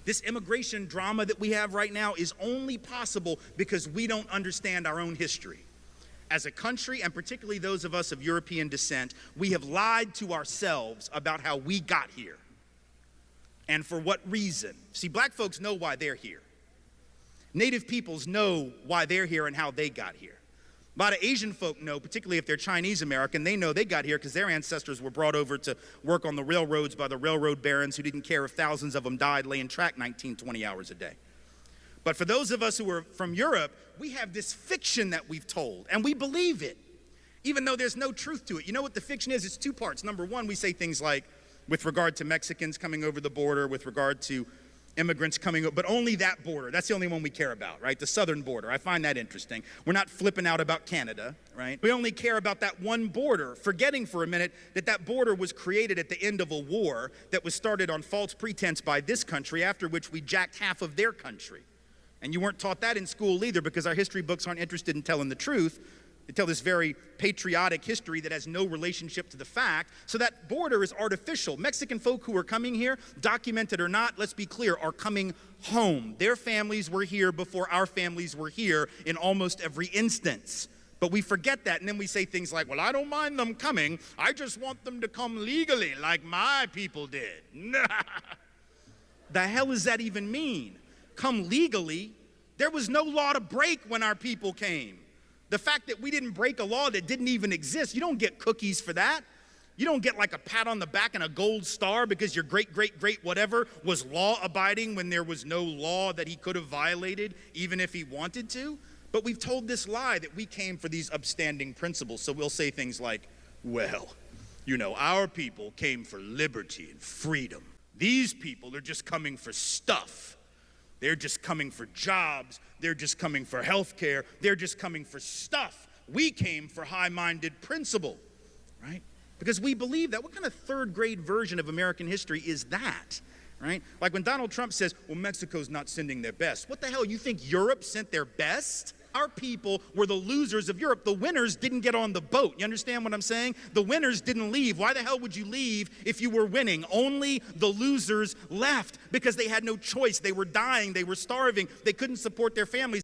This immigration drama that we have right now is only possible because we don't understand our own history. As a country, and particularly those of us of European descent, we have lied to ourselves about how we got here and for what reason. See, black folks know why they're here. Native peoples know why they're here and how they got here. A lot of Asian folk know, particularly if they're Chinese American, they know they got here because their ancestors were brought over to work on the railroads by the railroad barons who didn't care if thousands of them died laying track 19, 20 hours a day. But for those of us who are from Europe, we have this fiction that we've told, and we believe it, even though there's no truth to it. You know what the fiction is? It's two parts. Number one, we say things like, with regard to Mexicans coming over the border, with regard to immigrants coming over, but only that border. That's the only one we care about, right? The southern border. I find that interesting. We're not flipping out about Canada, right? We only care about that one border, forgetting for a minute that that border was created at the end of a war that was started on false pretense by this country, after which we jacked half of their country. And you weren't taught that in school either, because our history books aren't interested in telling the truth. They tell this very patriotic history that has no relationship to the fact. So that border is artificial. Mexican folk who are coming here, documented or not, let's be clear, are coming home. Their families were here before our families were here in almost every instance. But we forget that, and then we say things like, well, I don't mind them coming. I just want them to come legally like my people did. The hell does that even mean? Come legally? There was no law to break when our people came. The fact that we didn't break a law that didn't even exist, you don't get cookies for that. You don't get like a pat on the back and a gold star because your great whatever was law-abiding when there was no law that he could have violated, even if he wanted to. But we've told this lie that we came for these upstanding principles. So we'll say things like, well, you know, our people came for liberty and freedom. These people are just coming for stuff. They're just coming for jobs. They're just coming for health care. They're just coming for stuff. We came for high-minded principle, right? Because we believe that. What kind of third-grade version of American history is that, right? Like when Donald Trump says, well, Mexico's not sending their best. What the hell, you think Europe sent their best? Our people were the losers of Europe. The winners didn't get on the boat. You understand what I'm saying? The winners didn't leave. Why the hell would you leave if you were winning? Only the losers left because they had no choice. They were dying. They were starving. They couldn't support their families.